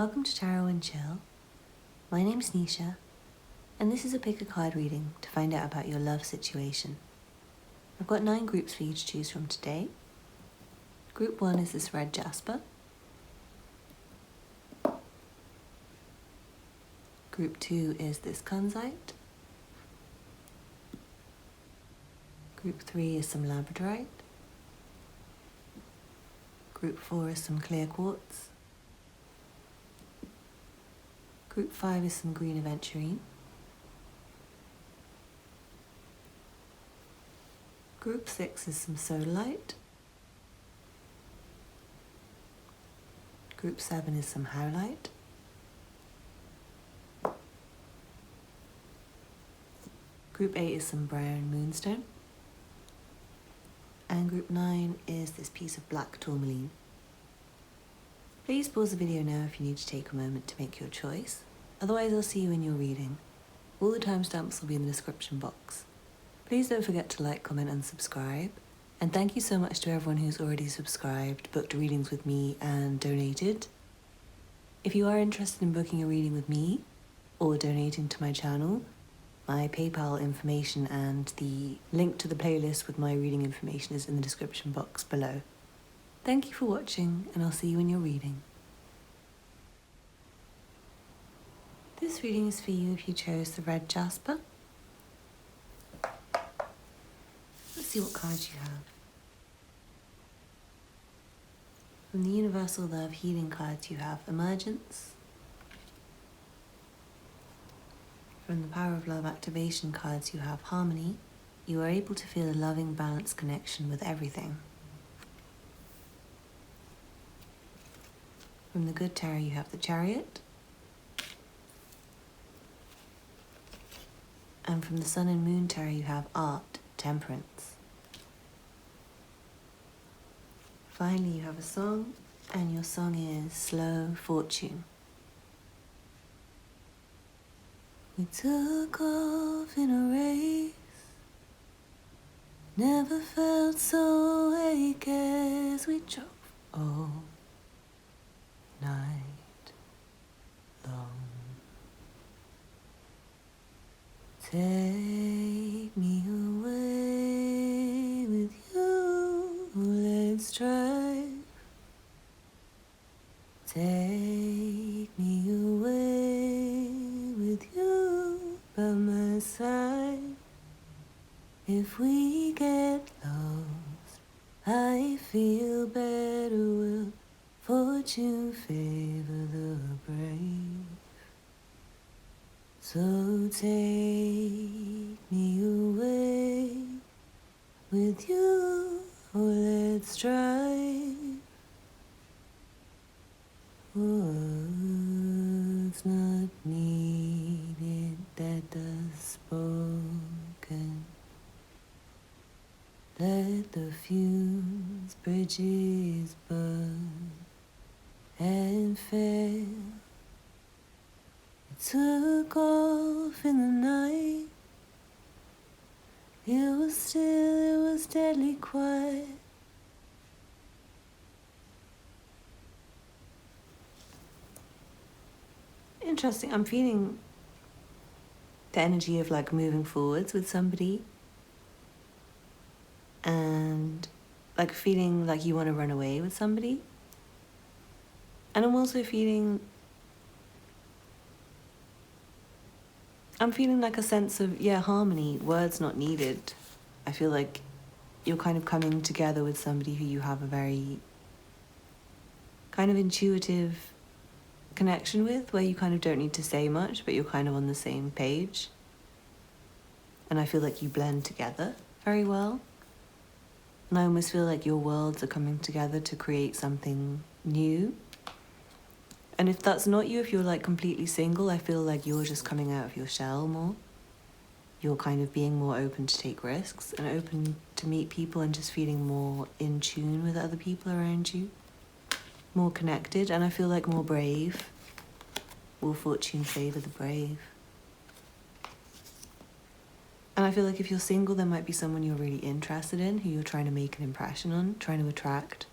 Welcome to Tarot and Chill. My name's Nisha, and this is a pick a card reading to find out about your love situation. I've got 9 groups for you to choose from today. Group 1 is this red Jasper. Group 2 is this Kunzite. Group 3 is some Labradorite. Group 4 is some clear Quartz. Group 5 is some green Aventurine. Group 6 is some Sodalite. Group 7 is some Howlite. Group 8 is some brown Moonstone. And group 9 is this piece of black Tourmaline. Please pause the video now if you need to take a moment to make your choice. Otherwise, I'll see you in your reading. All the timestamps will be in the description box. Please don't forget to like, comment and subscribe. And thank you so much to everyone who's already subscribed, booked readings with me and donated. If you are interested in booking a reading with me or donating to my channel, my PayPal information and the link to the playlist with my reading information is in the description box below. Thank you for watching, and I'll see you in your reading. This reading is for you if you chose the red Jasper. Let's see what cards you have. From the Universal Love Healing cards you have Emergence. From the Power of Love Activation cards you have Harmony. You are able to feel a loving, balanced connection with everything. From the Good Tarot you have the Chariot. And from the Sun and Moon Tarot you have Art, Temperance. Finally you have a song, and your song is Slow Fortune. We took off in a race, never felt so awake as we drove all night long. Take me away with you, let's drive. Take me away with you by my side. If we get lost, I feel better. Will fortune favor the brave? So take me away with you, or let's drive. Words not needed that does spoken. Let the fumes, bridges burn and fail. It took off in the night. It was still, it was deadly quiet. Interesting. I'm feeling the energy of like moving forwards with somebody and like feeling like you want to run away with somebody. And I'm also feeling like a sense of, harmony, words not needed. I feel like you're kind of coming together with somebody who you have a very kind of intuitive connection with, where you kind of don't need to say much, but you're kind of on the same page. And I feel like you blend together very well. And I almost feel like your worlds are coming together to create something new. And if that's not you, if you're like completely single, I feel like you're just coming out of your shell more. You're kind of being more open to take risks and open to meet people and just feeling more in tune with other people around you. More connected, and I feel like more brave. Will fortune favor the brave? And I feel like if you're single, there might be someone you're really interested in, who you're trying to make an impression on, trying to attract.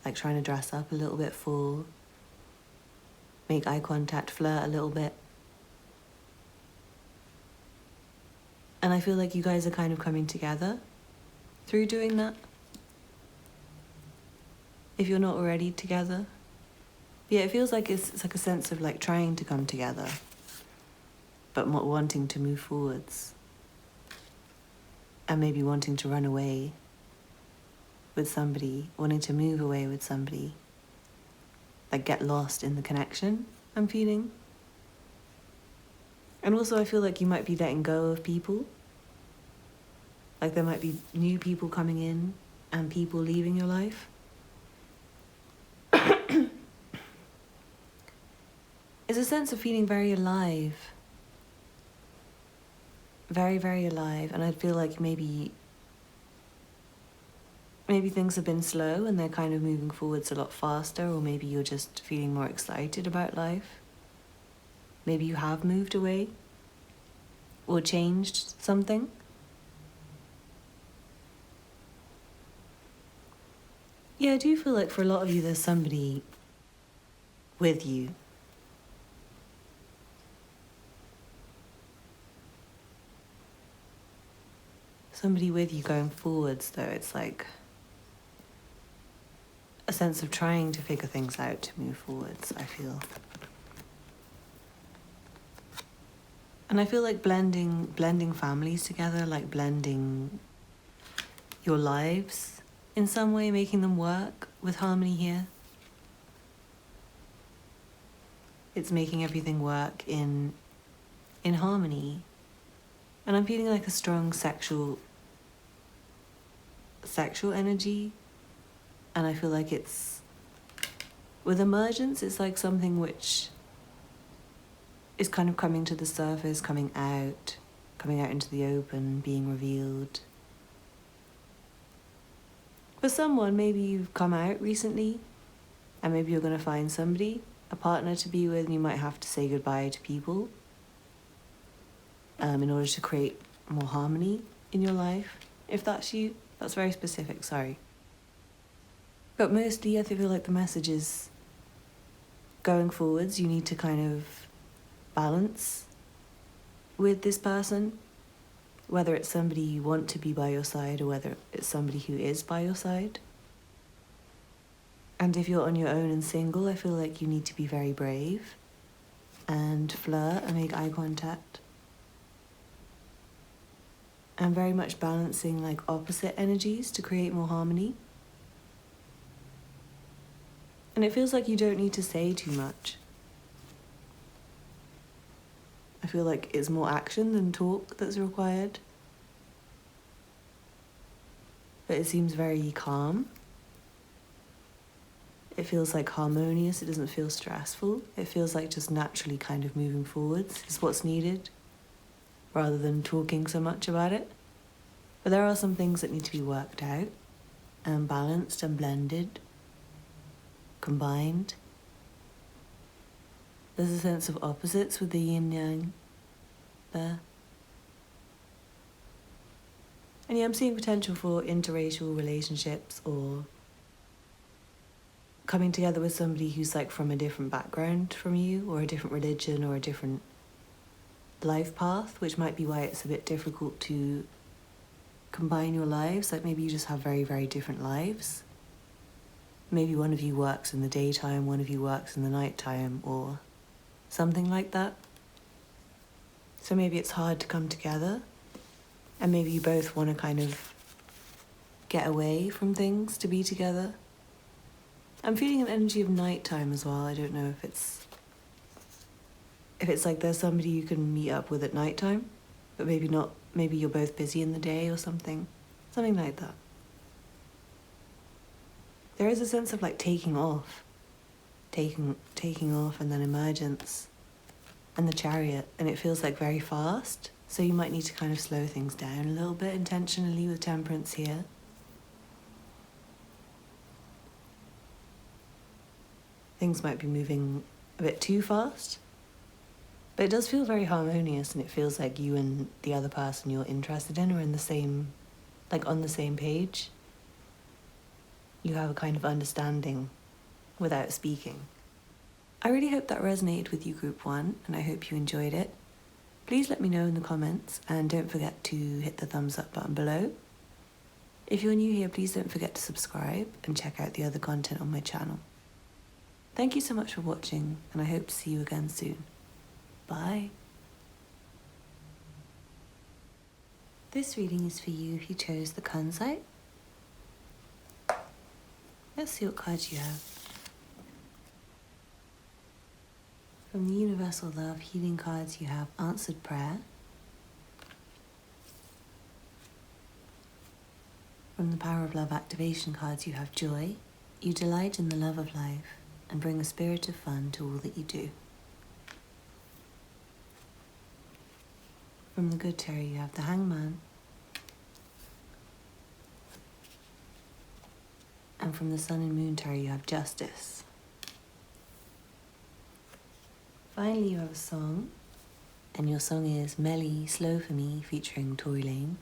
Like trying to dress up a little bit for make eye contact, flirt a little bit. And I feel like you guys are kind of coming together through doing that. If you're not already together. Yeah, it feels like it's like a sense of like trying to come together, but not wanting to move forwards. And maybe wanting to run away with somebody, wanting to move away with somebody. Like get lost in the connection I'm feeling. And also I feel like you might be letting go of people. Like there might be new people coming in and people leaving your life. It's a sense of feeling very alive. Very, very alive. And I feel like maybe things have been slow and they're kind of moving forwards a lot faster, or maybe you're just feeling more excited about life. Maybe you have moved away or changed something. Yeah, I do feel like for a lot of you there's somebody with you. Somebody with you going forwards, though. It's like a sense of trying to figure things out to move forwards, I feel. And I feel like blending families together, like blending your lives in some way, making them work with harmony here. It's making everything work in harmony. And I'm feeling like a strong sexual energy. And I feel like it's, with emergence, it's like something which is kind of coming to the surface, coming out into the open, being revealed. For someone, maybe you've come out recently, and maybe you're going to find somebody, a partner to be with, and you might have to say goodbye to people in order to create more harmony in your life. If that's you, that's very specific, sorry. But mostly I feel like the message is going forwards, you need to kind of balance with this person, whether it's somebody you want to be by your side or whether it's somebody who is by your side. And if you're on your own and single, I feel like you need to be very brave and flirt and make eye contact. And very much balancing like opposite energies to create more harmony. And it feels like you don't need to say too much. I feel like it's more action than talk that's required. But it seems very calm. It feels like harmonious, it doesn't feel stressful. It feels like just naturally kind of moving forwards is what's needed, rather than talking so much about it. But there are some things that need to be worked out and balanced and blended, combined. There's a sense of opposites with the yin-yang there. And yeah, I'm seeing potential for interracial relationships or coming together with somebody who's like from a different background from you, or a different religion or a different life path, which might be why it's a bit difficult to combine your lives. Like maybe you just have very, very different lives. Maybe one of you works in the daytime, one of you works in the nighttime, or something like that. So maybe it's hard to come together, and maybe you both want to kind of get away from things to be together. I'm feeling an energy of nighttime as well. I don't know if it's like there's somebody you can meet up with at nighttime, but maybe not. Maybe you're both busy in the day or something like that. There is a sense of like taking off, and then emergence, and the Chariot, and it feels like very fast. So you might need to kind of slow things down a little bit intentionally with Temperance here. Things might be moving a bit too fast, but it does feel very harmonious, and it feels like you and the other person you're interested in are in the same, like on the same page. You have a kind of understanding without speaking. I really hope that resonated with you, Group 1, and I hope you enjoyed it. Please let me know in the comments, and don't forget to hit the thumbs up button below. If you're new here, please don't forget to subscribe and check out the other content on my channel. Thank you so much for watching, and I hope to see you again soon. Bye. This reading is for you if you chose the Kunzite. Let's see what cards you have. From the Universal Love Healing cards, you have Answered Prayer. From the Power of Love Activation cards, you have Joy. You delight in the love of life and bring a spirit of fun to all that you do. From the Good Tarot, you have the Hangman. And from the Sun and Moon Tarot, you have Justice. Finally, you have a song, and your song is Melly Slow For Me featuring Tourmaline.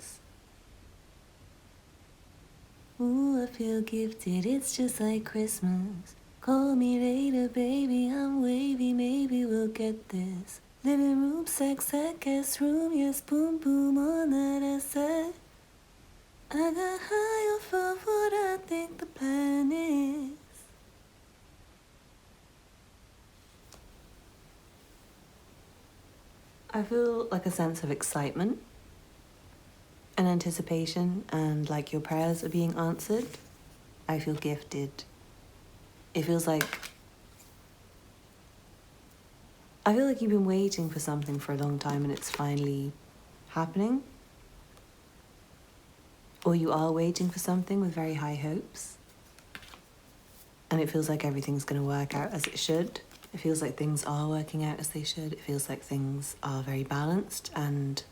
Ooh, I feel gifted, it's just like Christmas. Call me later, baby, I'm wavy, maybe we'll get this. Living room, sex, guest room, yes, boom, boom, all that I said. I got high off of what I think the plan is. I feel like a sense of excitement and anticipation, and like your prayers are being answered. I feel gifted. It feels like I feel like you've been waiting for something for a long time and it's finally happening. Or you are waiting for something with very high hopes. And it feels like everything's going to work out as it should. It feels like things are working out as they should. It feels like things are very balanced and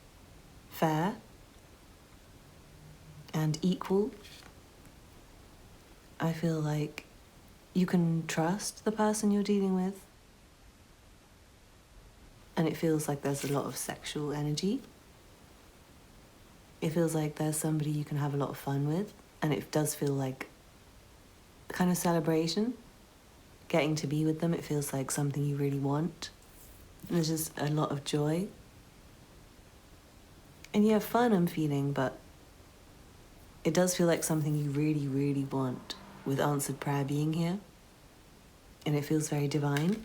fair and equal. I feel like you can trust the person you're dealing with. And it feels like there's a lot of sexual energy. It feels like there's somebody you can have a lot of fun with. And it does feel like a kind of celebration. Getting to be with them, it feels like something you really want. And there's just a lot of joy. And yeah, fun I'm feeling, but it does feel like something you really, really want, with Answered Prayer being here. And it feels very divine.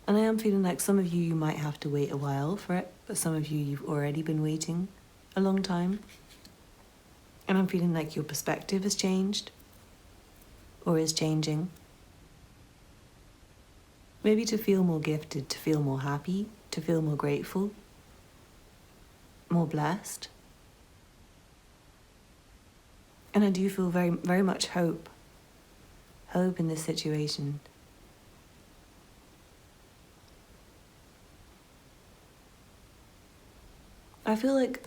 And I am feeling like some of you might have to wait a while for it, but some of you, you've already been waiting a long time. And I'm feeling like your perspective has changed, or is changing. Maybe to feel more gifted, to feel more happy, to feel more grateful, more blessed. And I do feel very, very much hope in this situation. I feel like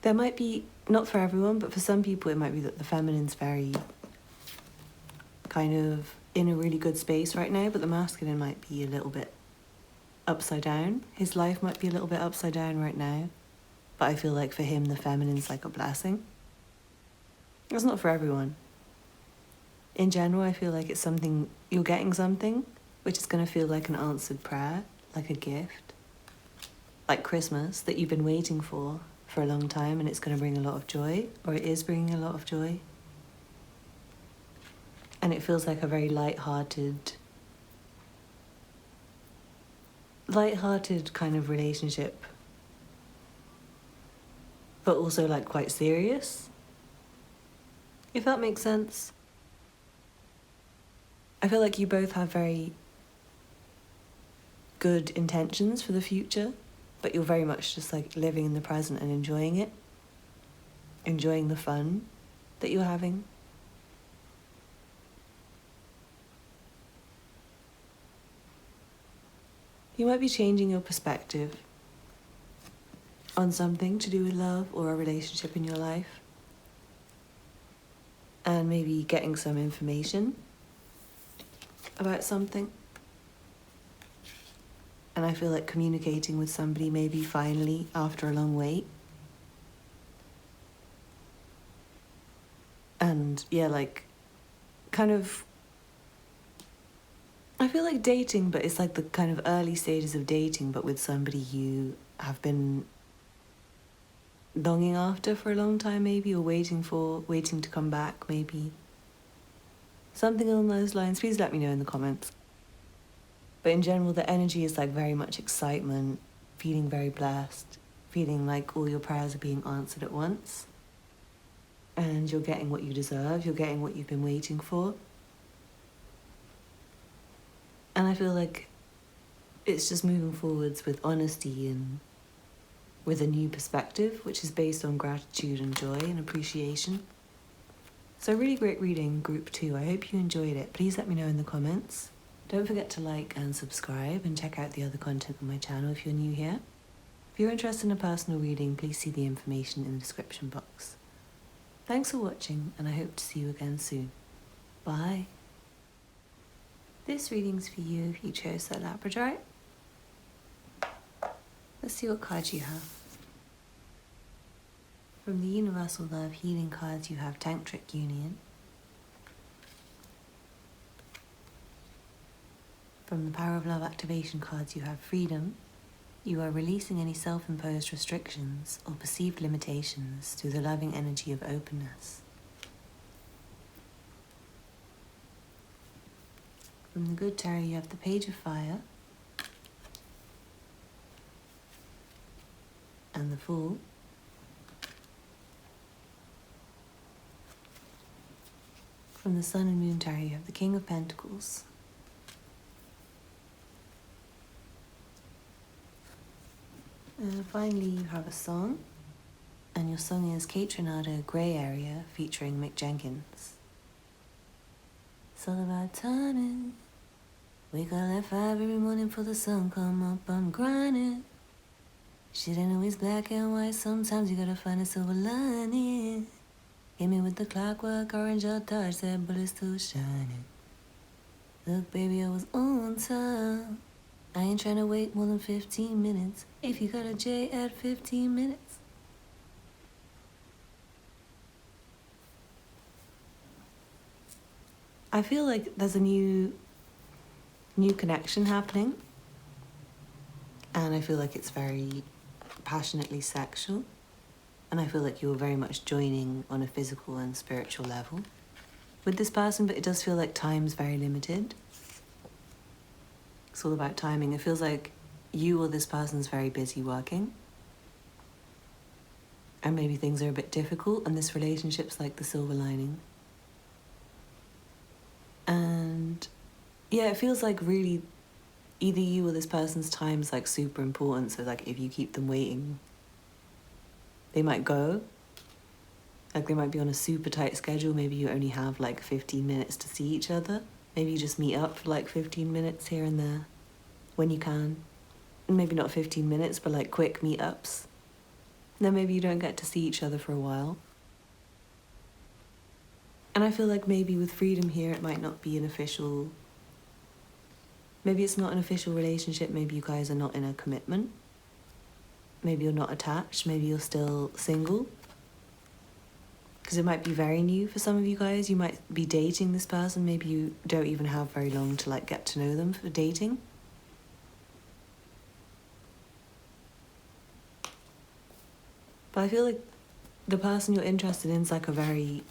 there might be, not for everyone, but for some people it might be that the feminine's very kind of in a really good space right now, but the masculine might be a little bit upside down. His life might be a little bit upside down right now, but I feel like for him the feminine's like a blessing. It's not for everyone. In general, I feel like it's something, you're getting something, which is going to feel like an answered prayer, like a gift, like Christmas that you've been waiting for a long time, and it's going to bring a lot of joy, or it is bringing a lot of joy. And it feels like a very light-hearted kind of relationship, but also like quite serious, if that makes sense. I feel like you both have very good intentions for the future, but you're very much just like living in the present and enjoying it, enjoying the fun that you're having. You might be changing your perspective on something to do with love or a relationship in your life, and maybe getting some information about something. And I feel like communicating with somebody maybe finally after a long wait. And yeah, like, kind of, I feel like dating, but it's like the kind of early stages of dating, but with somebody you have been longing after for a long time, maybe, or waiting to come back, maybe. Something along those lines. Please let me know in the comments. But in general, the energy is like very much excitement, feeling very blessed, feeling like all your prayers are being answered at once. And you're getting what you deserve, you're getting what you've been waiting for. And I feel like it's just moving forwards with honesty and with a new perspective, which is based on gratitude and joy and appreciation. So really great reading, group 2. I hope you enjoyed it. Please let me know in the comments. Don't forget to like and subscribe and check out the other content on my channel if you're new here. If you're interested in a personal reading, please see the information in the description box. Thanks for watching, and I hope to see you again soon. Bye. This reading's for you if you chose that Labradorite. Let's see what cards you have. From the Universal Love Healing cards, you have Tantric Union. From the Power of Love Activation cards, you have Freedom. You are releasing any self-imposed restrictions or perceived limitations through the loving energy of openness. From the Good Tarot, you have the Page of Fire and the Fool. From the Sun and Moon Tarot, you have the King of Pentacles. And finally, you have a song, and your song is Kate Trinado, Grey Area, featuring Mick Jenkins. It's all about timing. Wake up at 5 every morning for the sun come up, I'm grinding. Shit ain't always black and white, sometimes you gotta find a silver lining. Hit me with the clockwork, orange or touch, that bullet still shining. Look baby, I was on time. I ain't trying to wait more than 15 minutes. If you got a J at 15 minutes. I feel like there's a new connection happening. And I feel like it's very passionately sexual. And I feel like you're very much joining on a physical and spiritual level with this person, but it does feel like time's very limited. It's all about timing. It feels like you or this person's very busy working. And maybe things are a bit difficult, and this relationship's like the silver lining. And yeah, it feels like really either you or this person's time's like super important. So like if you keep them waiting, they might go. Like they might be on a super tight schedule. Maybe you only have like 15 minutes to see each other. Maybe you just meet up for like 15 minutes here and there when you can. Maybe not 15 minutes, but like quick meetups. Then maybe you don't get to see each other for a while. And I feel like maybe with Freedom here, it might not be an official... Maybe it's not an official relationship. Maybe you guys are not in a commitment. Maybe you're not attached. Maybe you're still single. Because it might be very new for some of you guys. You might be dating this person. Maybe you don't even have very long to like get to know them for dating. But I feel like the person you're interested in is like a very...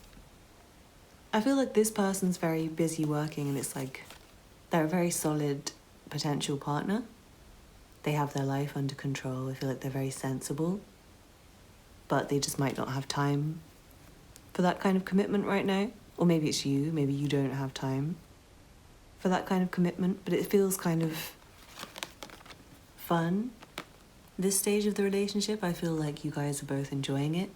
I feel like this person's very busy working, and it's like they're a very solid potential partner. They have their life under control. I feel like they're very sensible. But they just might not have time for that kind of commitment right now. Or maybe it's you. Maybe you don't have time for that kind of commitment. But it feels kind of fun. This stage of the relationship, I feel like you guys are both enjoying it.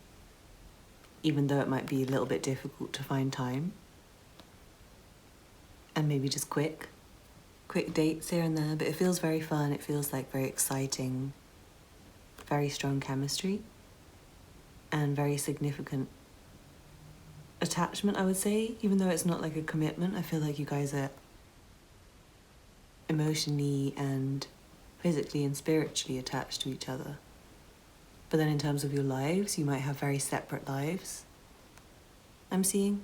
Even though it might be a little bit difficult to find time. And maybe just quick dates here and there. But it feels very fun. It feels like very exciting. Very strong chemistry. And very significant attachment, I would say. Even though it's not like a commitment, I feel like you guys are emotionally and physically and spiritually attached to each other. But then in terms of your lives, you might have very separate lives, I'm seeing.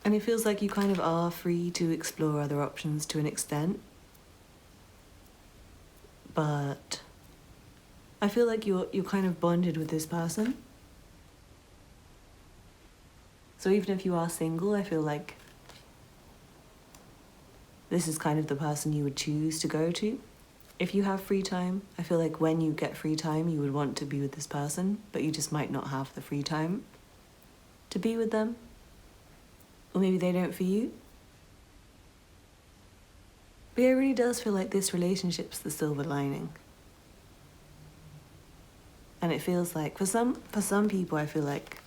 And it feels like you kind of are free to explore other options to an extent. But I feel like you're kind of bonded with this person. So even if you are single, I feel like this is kind of the person you would choose to go to. If you have free time, I feel like when you get free time, you would want to be with this person, but you just might not have the free time to be with them. Or maybe they don't for you. But yeah, it really does feel like this relationship's the silver lining. And it feels like, for some people, I feel like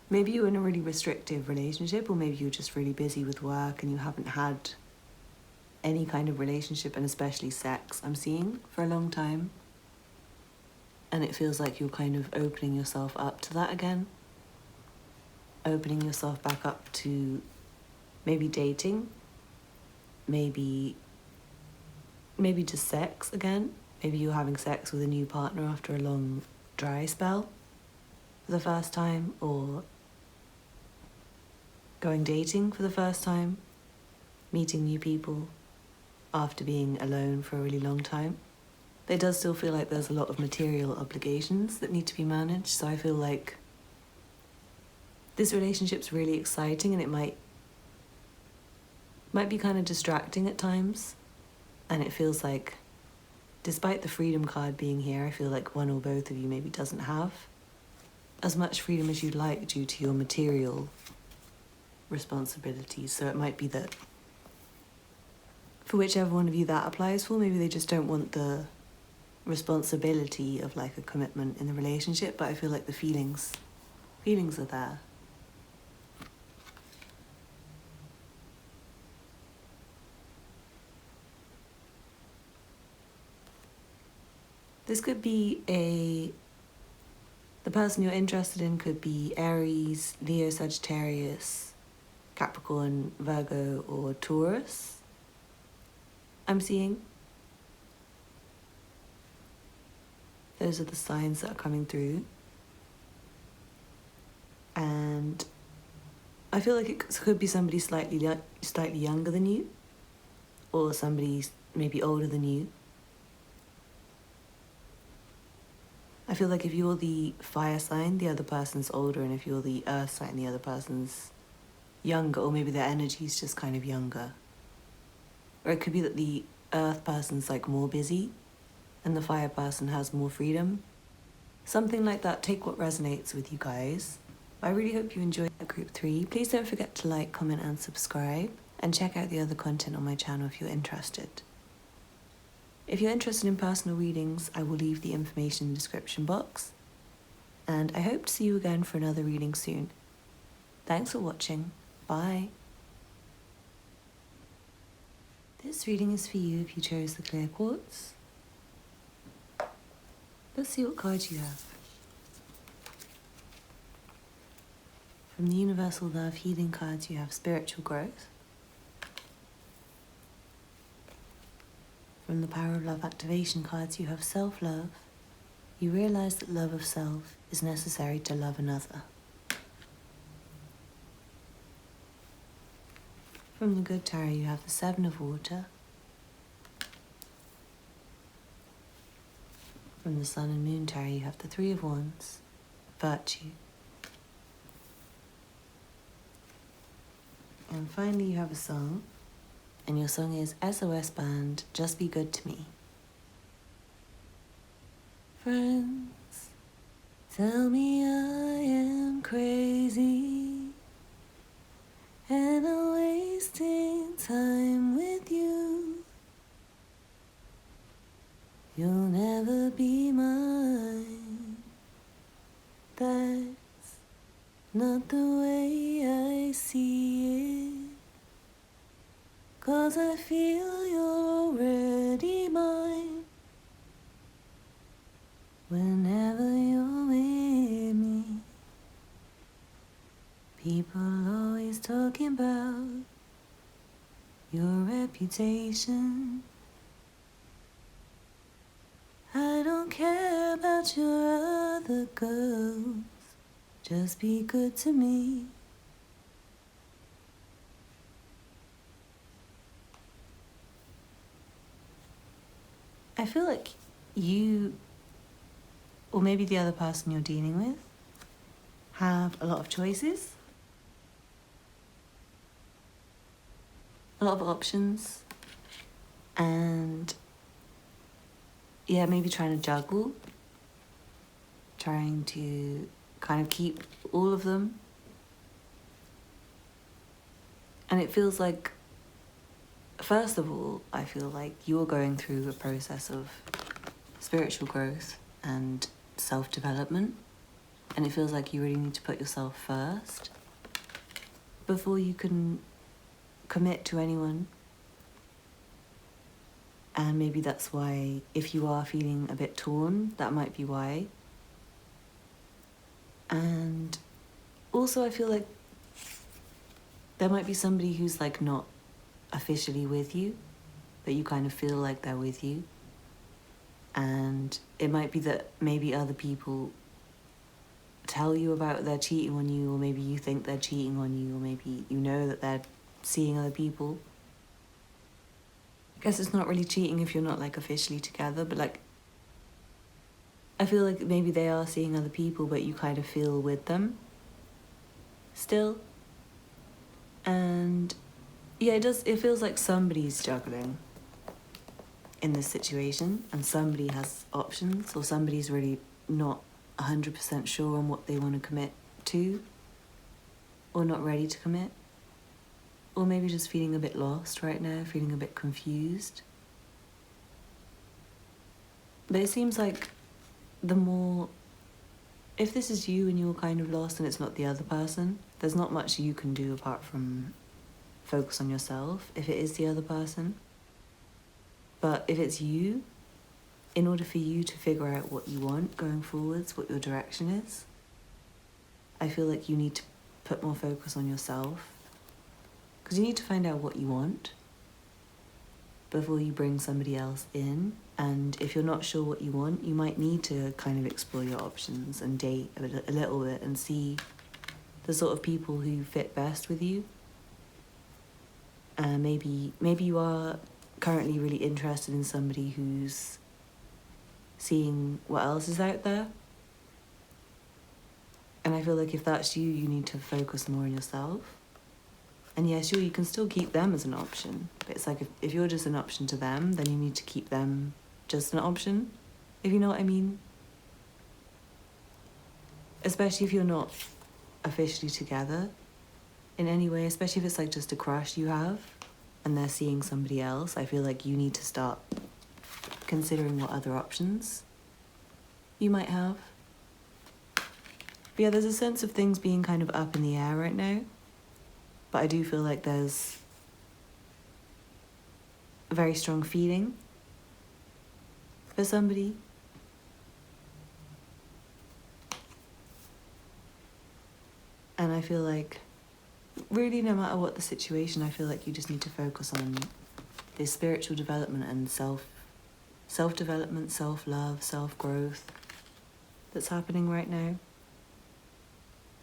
maybe you're in a really restrictive relationship, or maybe you're just really busy with work and you haven't had any kind of relationship, and especially sex, I'm seeing, for a long time. And it feels like you're kind of opening yourself up to that again. Opening yourself back up to maybe dating, maybe just sex again. Maybe you're having sex with a new partner after a long dry spell for the first time, or going dating for the first time, meeting new people after being alone for a really long time. But it does still feel like there's a lot of material obligations that need to be managed, so I feel like this relationship's really exciting, and it might be kind of distracting at times. And it feels like, despite the freedom card being here, I feel like one or both of you maybe doesn't have as much freedom as you'd like due to your material responsibilities. So it might be that for whichever one of you that applies for, maybe they just don't want the responsibility of like a commitment in the relationship, but I feel like the feelings are there. This could be the person you're interested in could be Aries, Leo, Sagittarius, Capricorn, Virgo, or Taurus, I'm seeing. Those are the signs that are coming through. And I feel like it could be somebody slightly younger than you, or somebody maybe older than you. I feel like if you're the fire sign, the other person's older, and if you're the earth sign, the other person's younger, or maybe their energy's just kind of younger. Or it could be that the earth person's like more busy and the fire person has more freedom. Something like that. Take what resonates with you guys. I really hope you enjoyed group 3. Please don't forget to like, comment and subscribe, and check out the other content on my channel if you're interested. If you're interested in personal readings, I will leave the information in the description box. And I hope to see you again for another reading soon. Thanks for watching. Bye. This reading is for you if you chose the clear quartz. Let's see what cards you have. From the Universal Love Healing cards, you have spiritual growth. From the Power of Love activation cards, you have self-love. You realize that love of self is necessary to love another. From the Good Tarot, you have the Seven of Water. From the Sun and Moon Tarot, you have the Three of Wands, Virtue. And finally, you have a song. And your song is SOS Band, Just Be Good to Me. Friends, tell me I am crazy, and I'm wasting time with you. You'll never be mine. That's not the way I see it. 'Cause I feel you're already mine. Whenever you're with me, people always talking about your reputation. I don't care about your other girls. Just be good to me. I feel like you, or maybe the other person you're dealing with, have a lot of choices, a lot of options, and yeah, maybe trying to juggle, trying to kind of keep all of them. And it feels like, first of all, I feel like you're going through a process of spiritual growth and self-development. And it feels like you really need to put yourself first before you can commit to anyone. And maybe that's why, if you are feeling a bit torn, that might be why. And also I feel like there might be somebody who's like not officially with you, but you kind of feel like they're with you. And it might be that maybe other people tell you about they're cheating on you, or maybe you think they're cheating on you, or maybe you know that they're seeing other people. I guess it's not really cheating if you're not like officially together, but like I feel like maybe they are seeing other people, but you kind of feel with them still. And yeah, it feels like somebody's juggling in this situation, and somebody has options, or somebody's really not 100% sure on what they want to commit to, or not ready to commit, or maybe just feeling a bit lost right now, feeling a bit confused. But it seems like if this is you and you're kind of lost and it's not the other person, there's not much you can do apart from focus on yourself if it is the other person. But if it's you, in order for you to figure out what you want going forwards, what your direction is, I feel like you need to put more focus on yourself, because you need to find out what you want before you bring somebody else in. And if you're not sure what you want, you might need to kind of explore your options and date a little bit and see the sort of people who fit best with you. Maybe you are currently really interested in somebody who's seeing what else is out there. And I feel like if that's you, you need to focus more on yourself. And yeah, sure, you can still keep them as an option, but it's like if you're just an option to them, then you need to keep them just an option, if you know what I mean. Especially if you're not officially together in any way, especially if it's like just a crush you have and they're seeing somebody else, I feel like you need to start considering what other options you might have. But yeah, there's a sense of things being kind of up in the air right now. But I do feel like there's a very strong feeling for somebody. And I feel like, really, no matter what the situation, I feel like you just need to focus on this spiritual development and self-development, self-love, self-growth that's happening right now.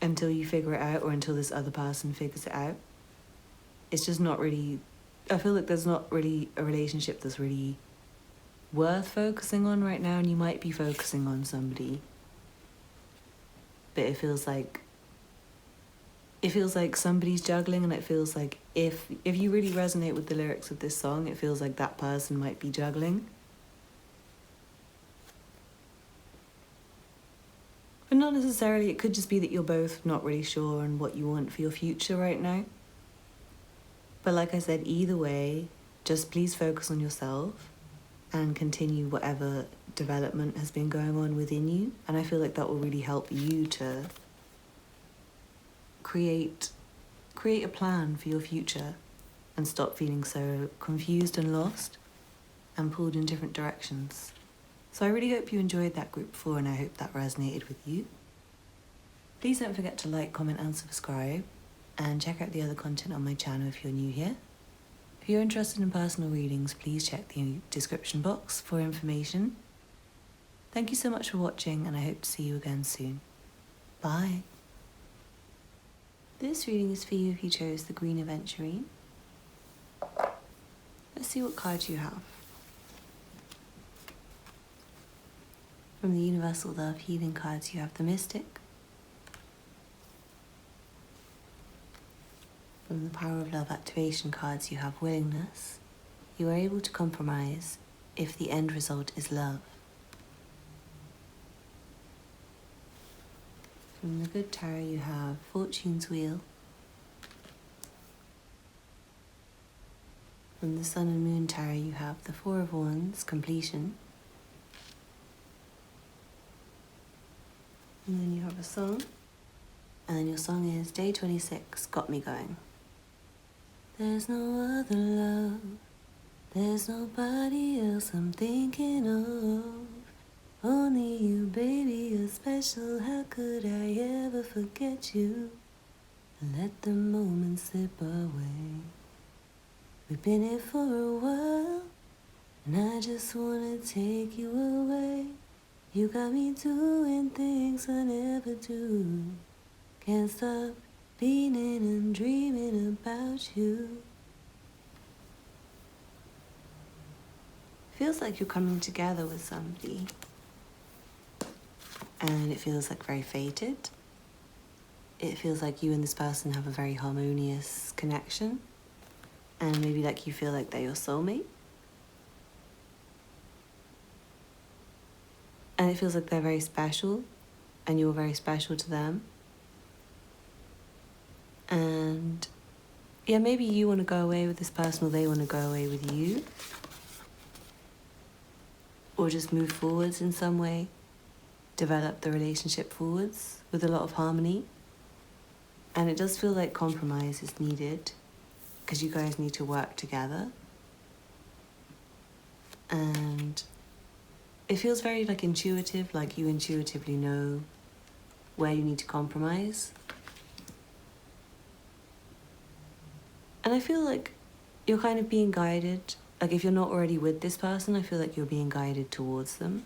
Until you figure it out, or until this other person figures it out. It's just not really, I feel like there's not really a relationship that's really worth focusing on right now, and you might be focusing on somebody. But it feels like somebody's juggling, and it feels like if you really resonate with the lyrics of this song, it feels like that person might be juggling. But not necessarily, it could just be that you're both not really sure on what you want for your future right now. But like I said, either way, just please focus on yourself and continue whatever development has been going on within you. And I feel like that will really help you to create a plan for your future and stop feeling so confused and lost and pulled in different directions. So I really hope you enjoyed that group 4, and I hope that resonated with you. Please don't forget to like, comment and subscribe, and check out the other content on my channel if you're new here. If you're interested in personal readings, please check the description box for information. Thank you so much for watching, and I hope to see you again soon. Bye. This reading is for you if you chose the green Aventurine. Let's see what cards you have. From the Universal Love Healing cards, you have the Mystic. From the Power of Love Activation cards, you have Willingness. You are able to compromise if the end result is love. From the Good Tarot, you have Fortune's Wheel. From the Sun and Moon Tarot, you have the Four of Wands, Completion. And then you have a song. And then your song is Day 26, Got Me Going. There's no other love. There's nobody else I'm thinking of. Only you, baby, you're special. How could I ever forget you? And let the moment slip away. We've been here for a while, and I just wanna take you away. You got me doing things I never do. Can't stop beating and dreaming about you. Feels like you're coming together with somebody. And it feels like very fated. It feels like you and this person have a very harmonious connection. And maybe like you feel like they're your soulmate. And it feels like they're very special and you're very special to them. And yeah, maybe you want to go away with this person or they want to go away with you. Or just move forwards in some way. Develop the relationship forwards with a lot of harmony. And it does feel like compromise is needed because you guys need to work together. And it feels very like intuitive, like you intuitively know where you need to compromise. And I feel like you're kind of being guided. Like if you're not already with this person, I feel like you're being guided towards them.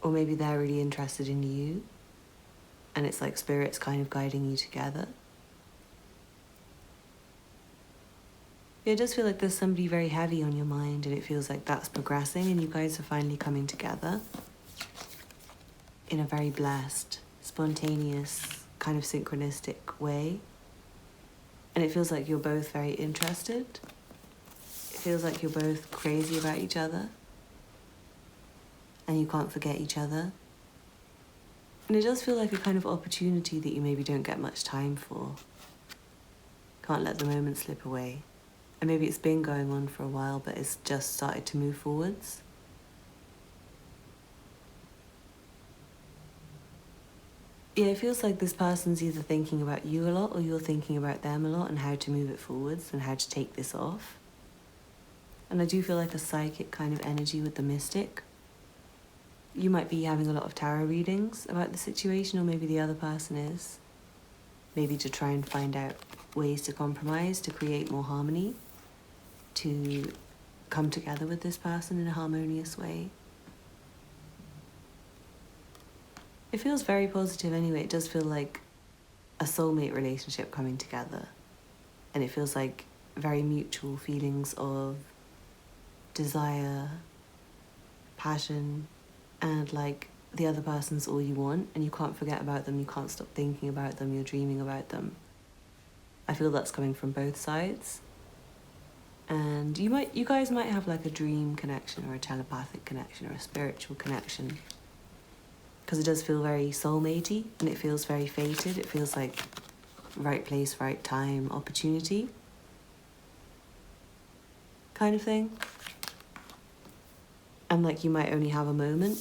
Or maybe they're really interested in you. And it's like spirit's kind of guiding you together. It does feel like there's somebody very heavy on your mind and it feels like that's progressing and you guys are finally coming together in a very blessed, spontaneous, kind of synchronistic way. And it feels like you're both very interested. It feels like you're both crazy about each other and you can't forget each other. And it does feel like a kind of opportunity that you maybe don't get much time for. Can't let the moment slip away. And maybe it's been going on for a while, but it's just started to move forwards. Yeah, it feels like this person's either thinking about you a lot or you're thinking about them a lot and how to move it forwards and how to take this off. And I do feel like a psychic kind of energy with the Mystic. You might be having a lot of tarot readings about the situation, or maybe the other person is. Maybe to try and find out ways to compromise, to create more harmony, to come together with this person in a harmonious way. It feels very positive anyway. It does feel like a soulmate relationship coming together. And it feels like very mutual feelings of desire, passion, and like the other person's all you want and you can't forget about them, you can't stop thinking about them, you're dreaming about them. I feel that's coming from both sides. And you guys might have like a dream connection or a telepathic connection or a spiritual connection. Because it does feel very soulmatey and it feels very fated. It feels like right place, right time, opportunity kind of thing. And like you might only have a moment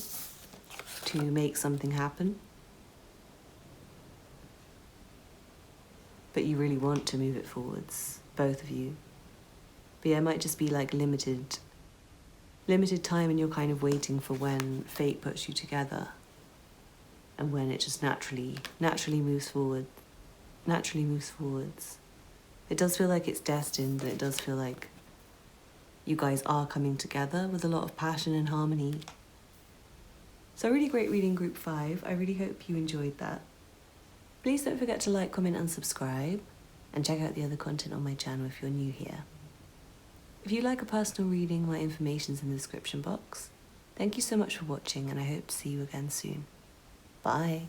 to make something happen. But you really want to move it forwards, both of you. But yeah, it might just be like limited time and you're kind of waiting for when fate puts you together. And when it just naturally moves forward. Naturally moves forwards. It does feel like it's destined, but it does feel like you guys are coming together with a lot of passion and harmony. So a really great reading, Group 5. I really hope you enjoyed that. Please don't forget to like, comment and subscribe. And check out the other content on my channel if you're new here. If you'd like a personal reading, my information's in the description box. Thank you so much for watching, and I hope to see you again soon. Bye.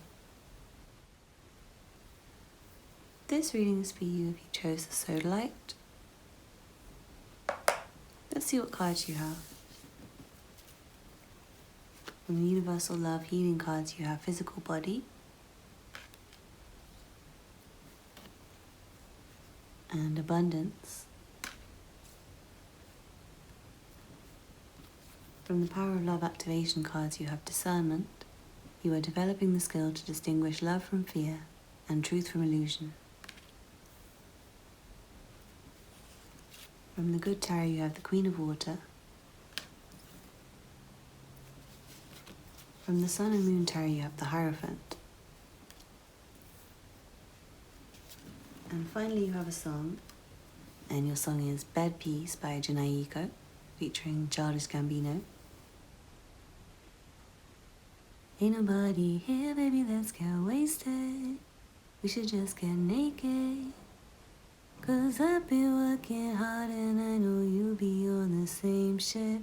This reading is for you if you chose the Sodalite. Let's see what cards you have. From the Universal Love Healing cards, you have Physical Body and Abundance. From the Power of Love Activation cards, you have Discernment. You are developing the skill to distinguish love from fear and truth from illusion. From the Good Tarot, you have the Queen of Water. From the Sun and Moon Tarot, you have the Hierophant. And finally, you have a song, and your song is Bed Peace by Janae Eiko, featuring Childish Gambino. Ain't nobody here, baby, let's get wasted. We should just get naked. 'Cause I've been working hard and I know you'll be on the same shit.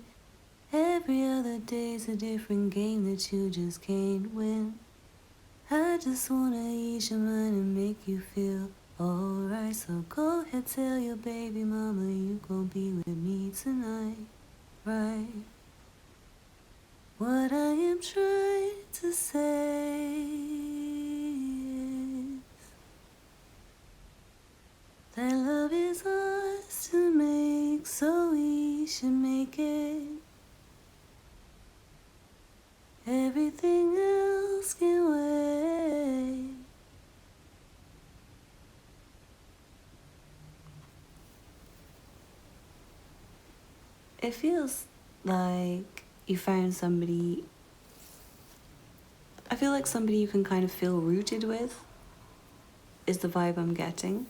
Every other day's a different game that you just can't win. I just wanna ease your mind and make you feel alright. So go ahead, tell your baby mama you gon' be with me tonight, right? What I am trying to say is that love is ours to make, so we should make it. Everything else can wait. It feels like you found somebody. I feel like somebody you can kind of feel rooted with is the vibe I'm getting.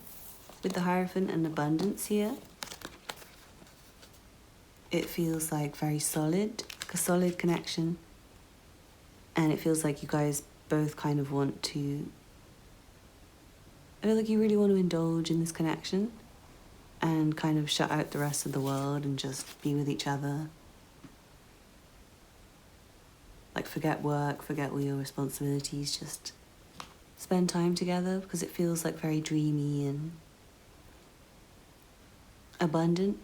With the Hierophant and Abundance here, it feels like very solid, like a solid connection. And it feels like you guys both kind of want to, I feel like you really want to indulge in this connection and kind of shut out the rest of the world and just be with each other. Like forget work, forget all your responsibilities, just spend time together, because it feels like very dreamy and abundant.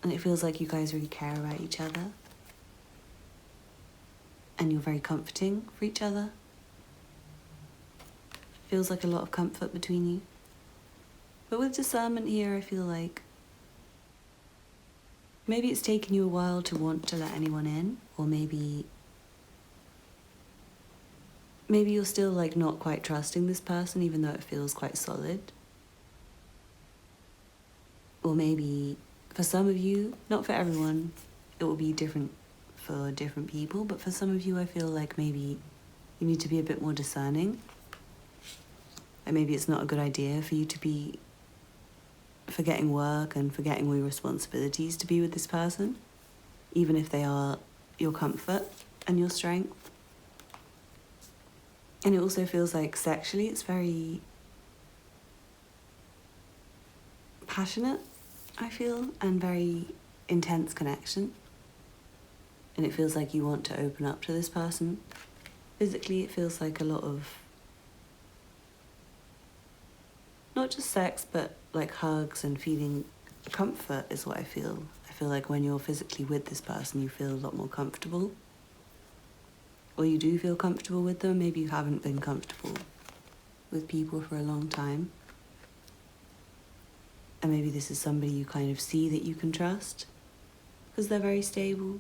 And it feels like you guys really care about each other. And you're very comforting for each other. Feels like a lot of comfort between you. But with Discernment here, I feel like maybe it's taken you a while to want to let anyone in, or maybe you're still like not quite trusting this person, even though it feels quite solid. Or maybe for some of you, not for everyone, it will be different for different people, but for some of you I feel like maybe you need to be a bit more discerning. And maybe it's not a good idea for you to be forgetting work and forgetting all your responsibilities to be with this person, even if they are your comfort and your strength. And it also feels like sexually it's very passionate, I feel, and very intense connection. And it feels like you want to open up to this person. Physically, it feels like a lot of, not just sex, but like hugs and feeling comfort is what I feel. I feel like when you're physically with this person, you feel a lot more comfortable. Or you do feel comfortable with them. Maybe you haven't been comfortable with people for a long time. And maybe this is somebody you kind of see that you can trust because they're very stable.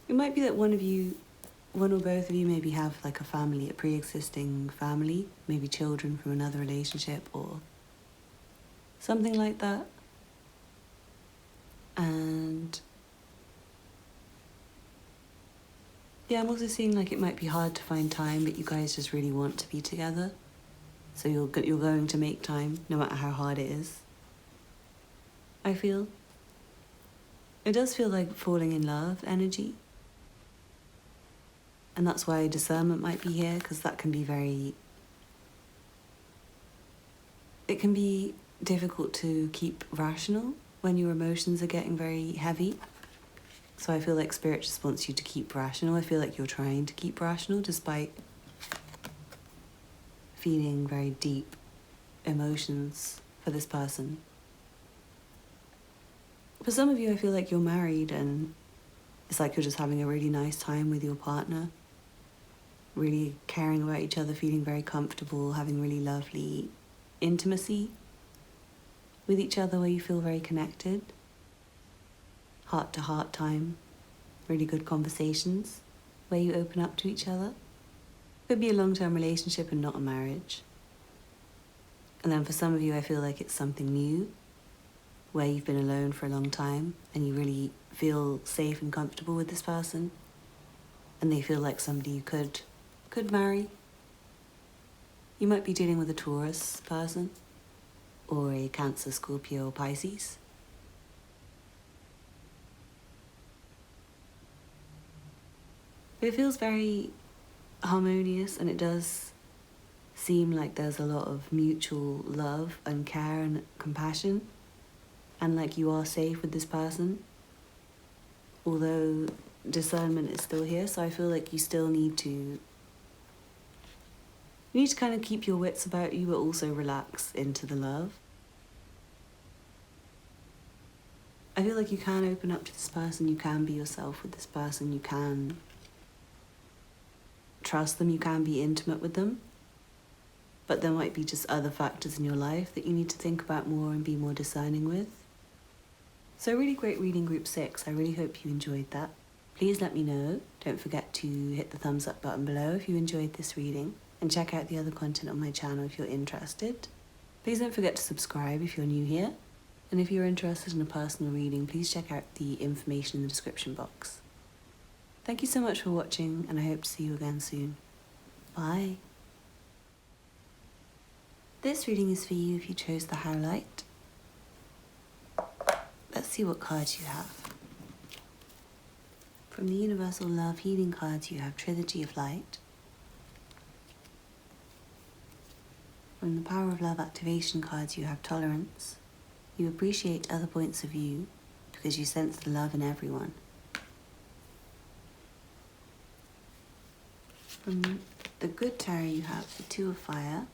It might be that one or both of you maybe have like a family, a pre-existing family, maybe children from another relationship or something like that. And yeah, I'm also seeing like it might be hard to find time, but you guys just really want to be together. So you're going to make time, no matter how hard it is. I feel. It does feel like falling in love energy. And that's why discernment might be here, because that can be very... It can be difficult to keep rational when your emotions are getting very heavy. So I feel like Spirit just wants you to keep rational. I feel like you're trying to keep rational despite feeling very deep emotions for this person. For some of you, I feel like you're married and it's like you're just having a really nice time with your partner, really caring about each other, feeling very comfortable, having really lovely intimacy with each other where you feel very connected. Heart-to-heart time, really good conversations where you open up to each other. Could be a long-term relationship and not a marriage. And then for some of you, I feel like it's something new, where you've been alone for a long time and you really feel safe and comfortable with this person, and they feel like somebody you could marry. You might be dealing with a Taurus person, or a Cancer, Scorpio, or Pisces. It feels very harmonious, and it does seem like there's a lot of mutual love and care and compassion, and like you are safe with this person, although discernment is still here. So I feel like you still need to kind of keep your wits about you, but also relax into the love. I feel like you can open up to this person, you can be yourself with this person, you can trust them, you can be intimate with them, but there might be just other factors in your life that you need to think about more and be more discerning with. So really great reading, Group 6. I really hope you enjoyed that. Please let me know. Don't forget to hit the thumbs up button below if you enjoyed this reading, and check out the other content on my channel if you're interested. Please don't forget to subscribe if you're new here, and if you're interested in a personal reading, please check out the information in the description box. Thank you so much for watching, and I hope to see you again soon. Bye. This reading is for you if you chose the Howlite. Let's see what cards you have. From the Universal Love Healing cards, you have Trilogy of Light. From the Power of Love Activation cards, you have Tolerance. You appreciate other points of view because you sense the love in everyone. From the Good Tarot, you have the Two of Fire.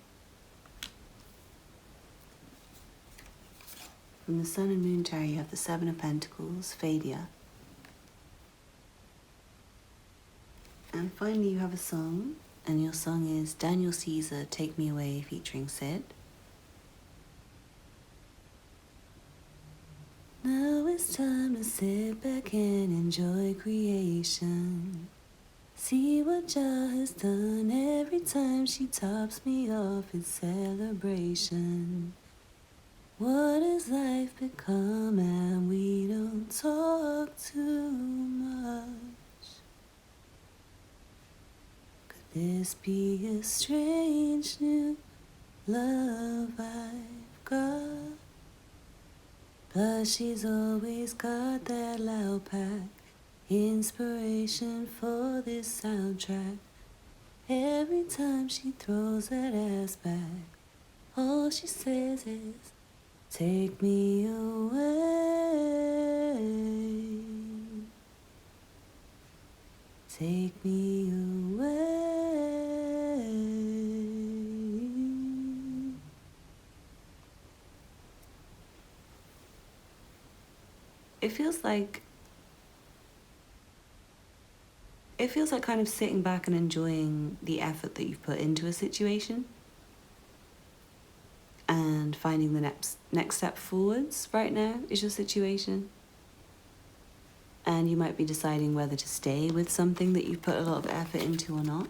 From the Sun and Moon Tarot, you have the Seven of Pentacles, Failure. And finally, you have a song, and your song is Daniel Caesar, Take Me Away, featuring Sid. Now it's time to sit back and enjoy creation. See what Jah has done. Every time she tops me off, it's celebration. What has life become, and we don't talk too much? Could this be a strange new love I've got? But she's always got that loud pack, inspiration for this soundtrack. Every time she throws that ass back, all she says is, take me away. Take me away. It feels like kind of sitting back and enjoying the effort that you've put into a situation and finding the next step forwards right now is your situation. And you might be deciding whether to stay with something that you've put a lot of effort into or not.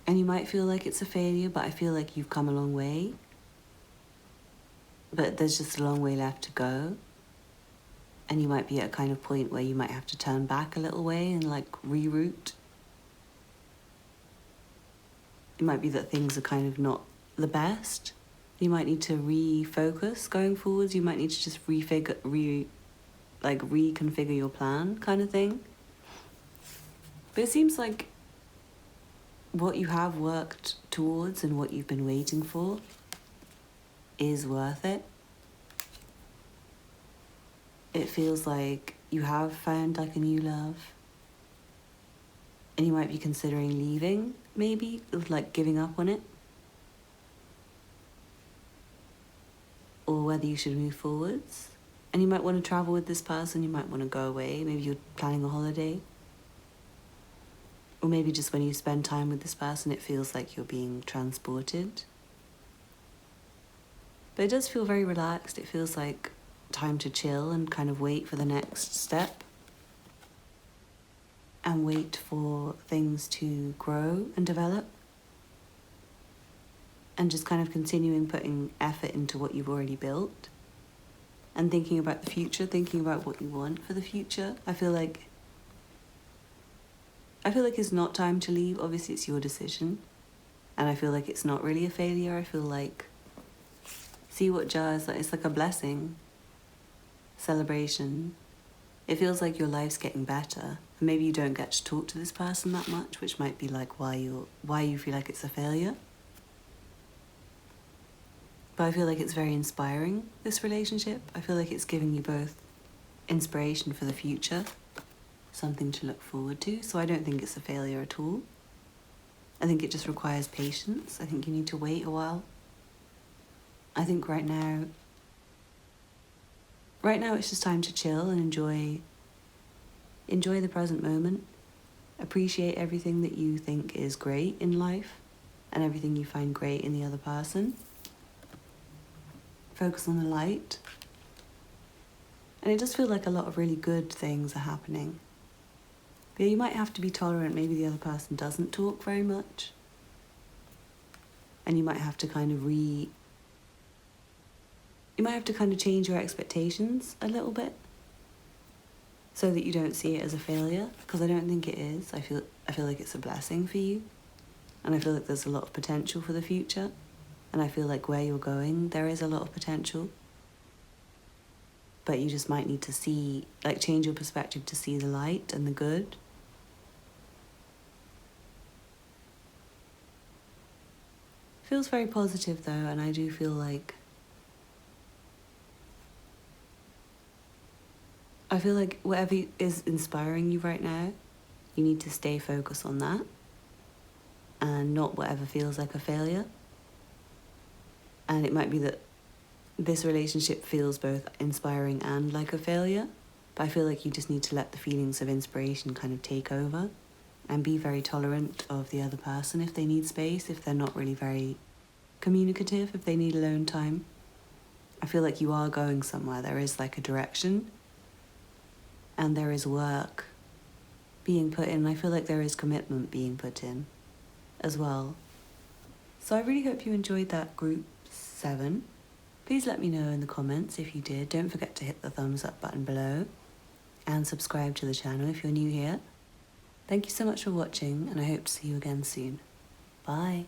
And you might feel like it's a failure, but I feel like you've come a long way. But there's just a long way left to go. And you might be at a kind of point where you might have to turn back a little way and like reroute. It might be that things are kind of not the best. You might need to refocus going forwards. You might need to just reconfigure your plan kind of thing. But it seems like what you have worked towards and what you've been waiting for is worth it. It feels like you have found like a new love, and you might be considering leaving, maybe, like giving up on it, or whether you should move forwards. And you might want to travel with this person, you might want to go away, maybe you're planning a holiday. Or maybe just when you spend time with this person, it feels like you're being transported. But it does feel very relaxed. It feels like time to chill and kind of wait for the next step. And wait for things to grow and develop. And just kind of continuing putting effort into what you've already built. And thinking about the future, thinking about what you want for the future. I feel like it's not time to leave. Obviously, it's your decision. And I feel like it's not really a failure. I feel like, see what jars, it's like a blessing, celebration. It feels like your life's getting better. And maybe you don't get to talk to this person that much, which might be like why you feel like it's a failure. But I feel like it's very inspiring, this relationship. I feel like it's giving you both inspiration for the future, something to look forward to. So I don't think it's a failure at all. I think it just requires patience. I think you need to wait a while. I think right now it's just time to chill and enjoy the present moment. Appreciate everything that you think is great in life and everything you find great in the other person. Focus on the light. And it does feel like a lot of really good things are happening. But you might have to be tolerant. Maybe the other person doesn't talk very much. And you might have to kind of change your expectations a little bit so that you don't see it as a failure, because I don't think it is. I feel like it's a blessing for you. And I feel like there's a lot of potential for the future. And I feel like where you're going, there is a lot of potential. But you just might need to change your perspective to see the light and the good. Feels very positive though, and I do feel like whatever is inspiring you right now, you need to stay focused on that and not whatever feels like a failure. And it might be that this relationship feels both inspiring and like a failure, but I feel like you just need to let the feelings of inspiration kind of take over and be very tolerant of the other person if they need space, if they're not really very communicative, if they need alone time. I feel like you are going somewhere. There is like a direction and there is work being put in. I feel like there is commitment being put in as well. So I really hope you enjoyed that group 7. Please let me know in the comments if you did. Don't forget to hit the thumbs up button below and subscribe to the channel if you're new here. Thank you so much for watching, and I hope to see you again soon. Bye.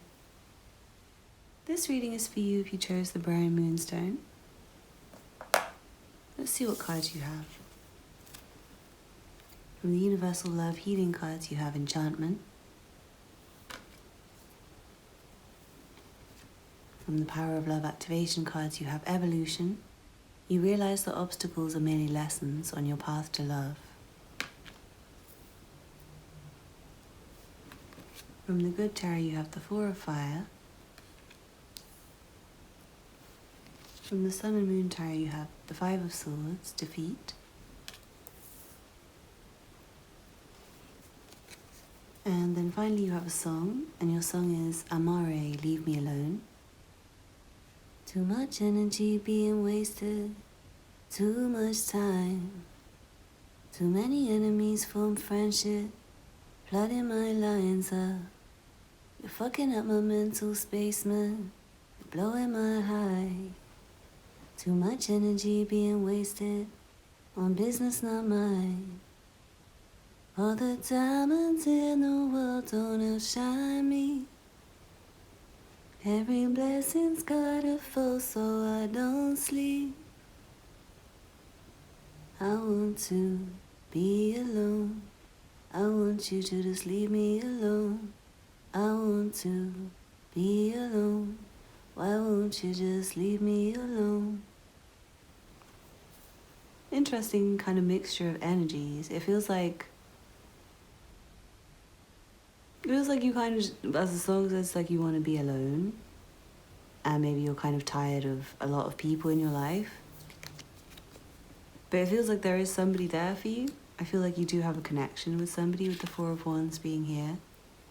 This reading is for you if you chose the Brown Moonstone. Let's see what cards you have. From the Universal Love Healing cards, you have Enchantment. From the Power of Love Activation cards, you have Evolution. You realize that obstacles are merely lessons on your path to love. From the Good Tarot, you have the Four of Fire. From the Sun and Moon Tarot, you have the Five of Swords, Defeat. And then finally you have a song, and your song is Amare, Leave Me Alone. Too much energy being wasted, too much time. Too many enemies form friendship, flooding my lines up. You're fucking up my mental space, man. You're blowing my high. Too much energy being wasted on business not mine. All the diamonds in the world don't outshine me. Every blessing's gotta fall so I don't sleep. I want to be alone. I want you to just leave me alone. I want to be alone Why won't you just leave me alone? Interesting kind of mixture of energies. It feels like you kind of, as the song says, like you want to be alone. And maybe you're kind of tired of a lot of people in your life. But it feels like there is somebody there for you. I feel like you do have a connection with somebody, with the Four of Wands being here.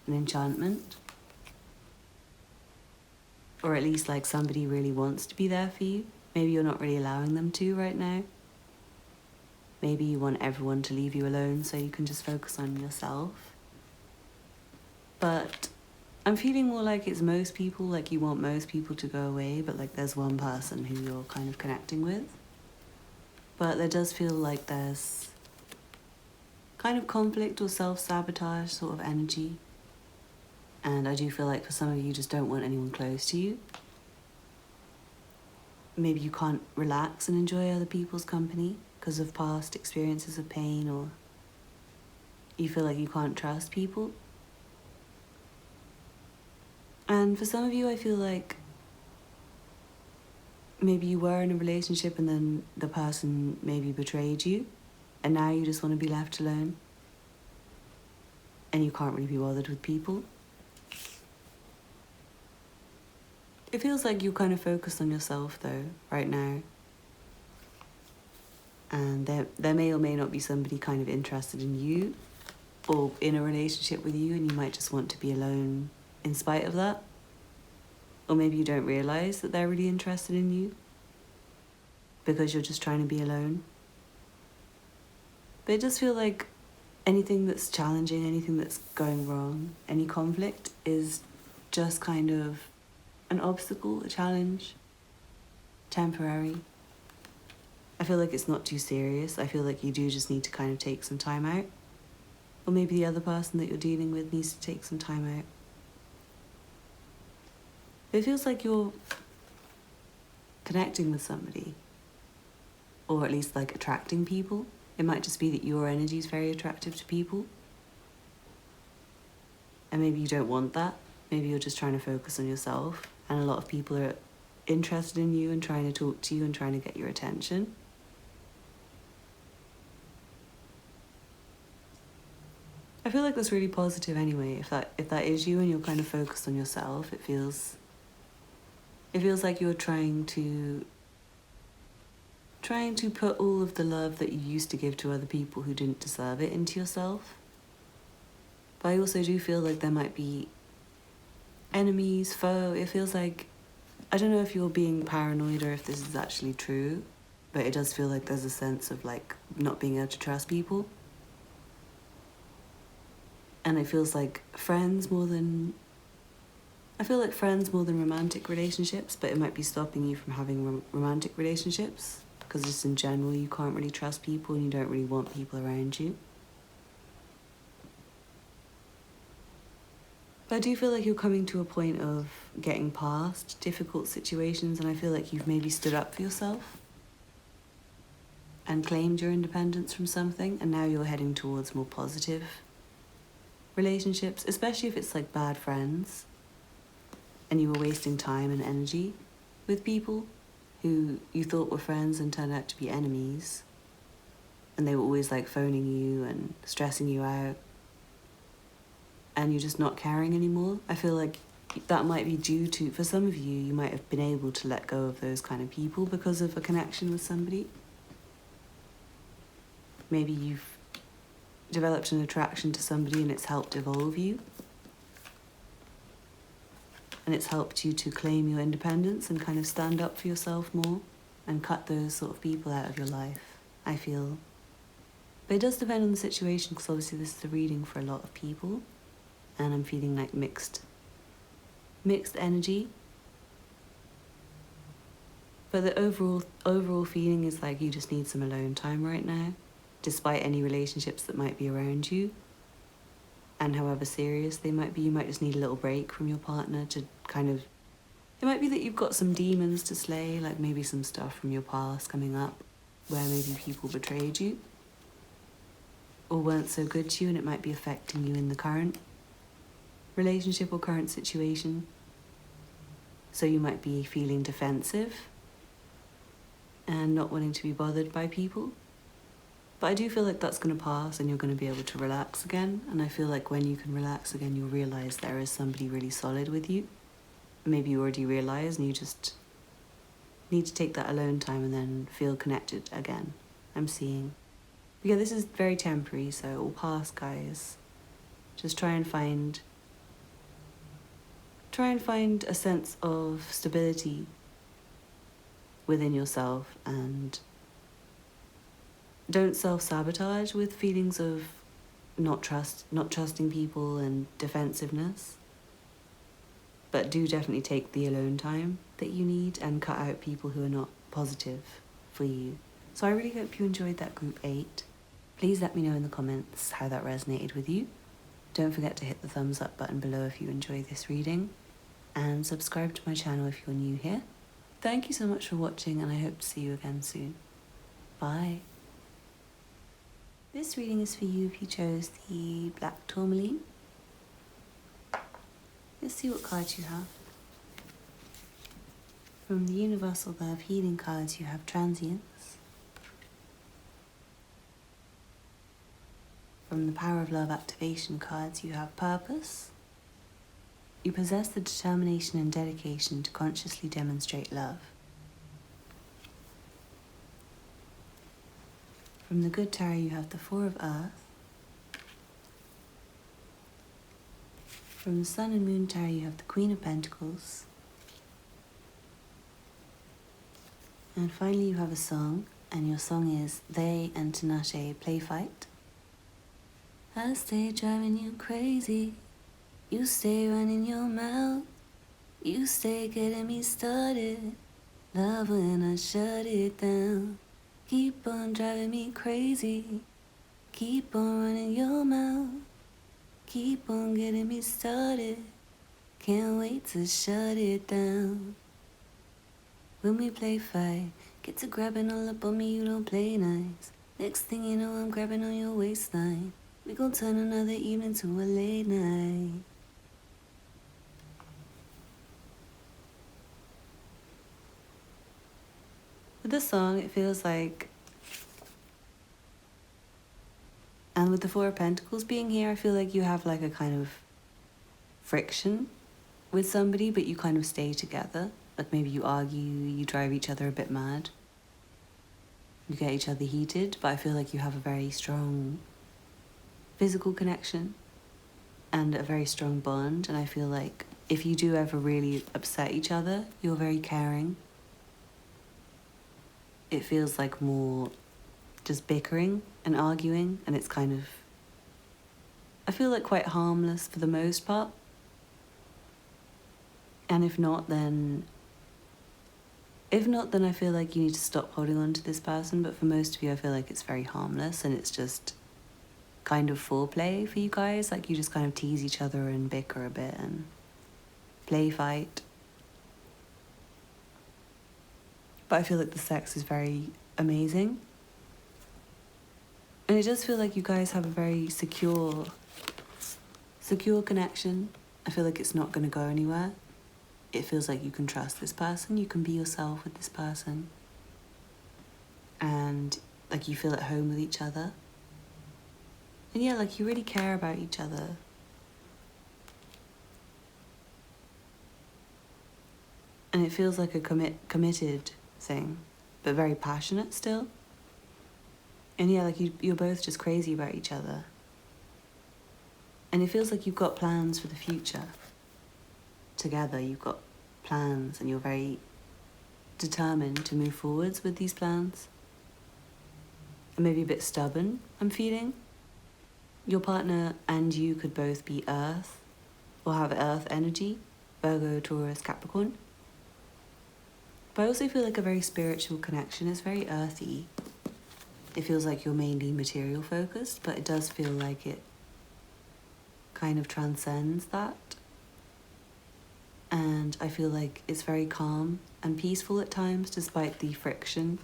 An enchantment. Or at least like somebody really wants to be there for you. Maybe you're not really allowing them to right now. Maybe you want everyone to leave you alone so you can just focus on yourself. But I'm feeling more like it's most people, like you want most people to go away, but like there's one person who you're kind of connecting with. But there does feel like there's kind of conflict or self-sabotage sort of energy. And I do feel like for some of you just don't want anyone close to you. Maybe you can't relax and enjoy other people's company because of past experiences of pain, or you feel like you can't trust people. And for some of you, I feel like maybe you were in a relationship and then the person maybe betrayed you, and now you just want to be left alone. And you can't really be bothered with people. It feels like you're kind of focused on yourself though, right now. And there may or may not be somebody kind of interested in you or in a relationship with you, and you might just want to be alone in spite of that. Or maybe you don't realise that they're really interested in you because you're just trying to be alone. But it does feel like anything that's challenging, anything that's going wrong, any conflict is just kind of an obstacle, a challenge, temporary. I feel like it's not too serious. I feel like you do just need to kind of take some time out. Or maybe the other person that you're dealing with needs to take some time out. It feels like you're connecting with somebody. Or at least like attracting people. It might just be that your energy is very attractive to people. And maybe you don't want that. Maybe you're just trying to focus on yourself. And a lot of people are interested in you and trying to talk to you and trying to get your attention. I feel like that's really positive anyway. If that is you and you're kind of focused on yourself, it feels like you're trying to put all of the love that you used to give to other people who didn't deserve it into yourself. But I also do feel like there might be enemies, foe. It feels like, I don't know if you're being paranoid or if this is actually true, but it does feel like there's a sense of like not being able to trust people. And it feels like friends more than romantic relationships, but it might be stopping you from having romantic relationships because just in general you can't really trust people and you don't really want people around you. But I do feel like you're coming to a point of getting past difficult situations, and I feel like you've maybe stood up for yourself and claimed your independence from something, and now you're heading towards more positive relationships, especially if it's like bad friends and you were wasting time and energy with people who you thought were friends and turned out to be enemies, and they were always like phoning you and stressing you out, and you're just not caring anymore. I feel like that might be due to, for some of you, you might have been able to let go of those kind of people because of a connection with somebody. Maybe you've developed an attraction to somebody and it's helped evolve you. And it's helped you to claim your independence and kind of stand up for yourself more and cut those sort of people out of your life, I feel. But it does depend on the situation, because obviously this is a reading for a lot of people. And I'm feeling like mixed energy. But the overall feeling is like you just need some alone time right now, despite any relationships that might be around you. And however serious they might be, you might just need a little break from your partner to kind of... It might be that you've got some demons to slay, like maybe some stuff from your past coming up, where maybe people betrayed you or weren't so good to you, and it might be affecting you in the current relationship or current situation. So you might be feeling defensive and not wanting to be bothered by people. But I do feel like that's going to pass and you're going to be able to relax again. And I feel like when you can relax again, you'll realize there is somebody really solid with you. Maybe you already realize and you just need to take that alone time and then feel connected again. I'm seeing. But yeah, this is very temporary, so it will pass, guys. Just try and find a sense of stability within yourself and don't self-sabotage with feelings of not trusting people and defensiveness. But do definitely take the alone time that you need and cut out people who are not positive for you. So I really hope you enjoyed that group 8. Please let me know in the comments how that resonated with you. Don't forget to hit the thumbs up button below if you enjoy this reading. And subscribe to my channel if you're new here. Thank you so much for watching and I hope to see you again soon. Bye. This reading is for you if you chose the black Tourmaline. Let's see what cards you have. From the Universal Love Healing cards, you have Transience. From the Power of Love Activation cards, you have Purpose. You possess the determination and dedication to consciously demonstrate love. From the Good Tarot, you have the Four of Earth. From the Sun and Moon Tarot, you have the Queen of Pentacles. And finally, you have a song, and your song is They and Tinashe Play Fight. I stay driving you crazy. You stay running your mouth. You stay getting me started. Love when I shut it down. Keep on driving me crazy. Keep on running your mouth. Keep on getting me started. Can't wait to shut it down. When we play fight, get to grabbing all up on me, you don't play nice. Next thing you know, I'm grabbing on your waistline. We gon' turn another evening to a late night. With this song, it feels like, and with the Four of Pentacles being here, I feel like you have like a kind of friction with somebody, but you kind of stay together. Like maybe you argue, you drive each other a bit mad, you get each other heated, but I feel like you have a very strong physical connection and a very strong bond. And I feel like if you do ever really upset each other, you're very caring. It feels like more just bickering and arguing, and it's kind of, I feel like quite harmless for the most part. And if not, then I feel like you need to stop holding on to this person. But for most of you, I feel like it's very harmless and it's just kind of foreplay for you guys. Like you just kind of tease each other and bicker a bit and play fight. But I feel like the sex is very amazing. And it does feel like you guys have a very secure connection. I feel like it's not going to go anywhere. It feels like you can trust this person. You can be yourself with this person. And like you feel at home with each other. And yeah, like you really care about each other. And it feels like a committed thing, but very passionate still. And yeah, like you're both just crazy about each other. And it feels like you've got plans for the future. Together, you've got plans and you're very determined to move forwards with these plans. And maybe a bit stubborn, I'm feeling. Your partner and you could both be Earth or have Earth energy, Virgo, Taurus, Capricorn. But I also feel like a very spiritual connection. It's very earthy. It feels like you're mainly material focused, but it does feel like it kind of transcends that. And I feel like it's very calm and peaceful at times, despite the friction.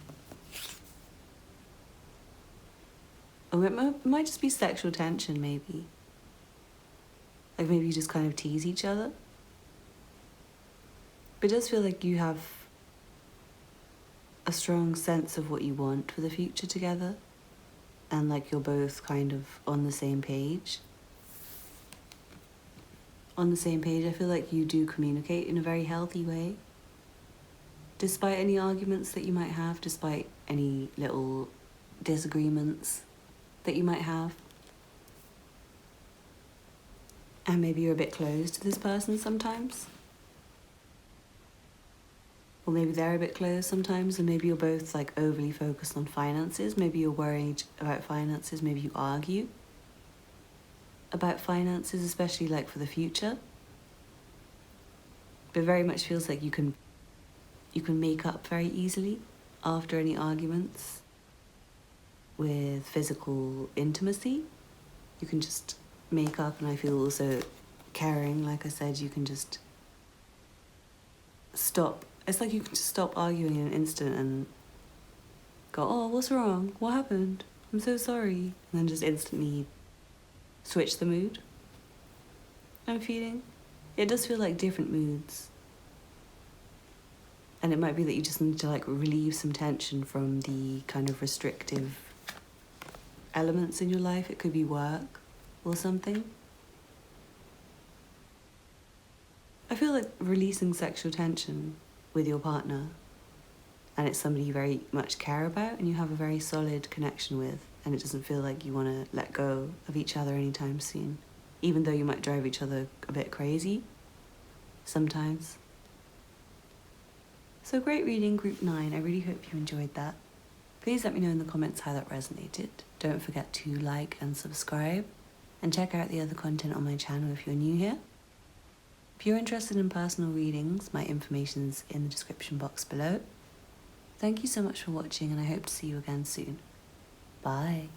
Or it might just be sexual tension, maybe. Like maybe you just kind of tease each other. But it does feel like you have a strong sense of what you want for the future together, and like you're both kind of on the same page. On the same page, I feel like you do communicate in a very healthy way. Despite any arguments that you might have, despite any little disagreements that you might have. And maybe you're a bit closed to this person sometimes. Or maybe they're a bit closed sometimes, and maybe you're both like overly focused on finances. Maybe you're worried about finances, maybe you argue about finances, especially like for the future. But very much feels like you can make up very easily after any arguments with physical intimacy. You can just make up, and I feel also caring, like I said, you can just stop. It's like you can just stop arguing in an instant and go, oh, what's wrong? What happened? I'm so sorry. And then just instantly switch the mood I'm feeling. It does feel like different moods. And it might be that you just need to like relieve some tension from the kind of restrictive elements in your life. It could be work or something. I feel like releasing sexual tension with your partner, and it's somebody you very much care about and you have a very solid connection with, and it doesn't feel like you want to let go of each other anytime soon, even though you might drive each other a bit crazy sometimes. So great reading, Group 9. I really hope you enjoyed that. Please let me know in the comments how that resonated. Don't forget to like and subscribe, and check out the other content on my channel if you're new here. If you're interested in personal readings, my information's in the description box below. Thank you so much for watching, and I hope to see you again soon. Bye.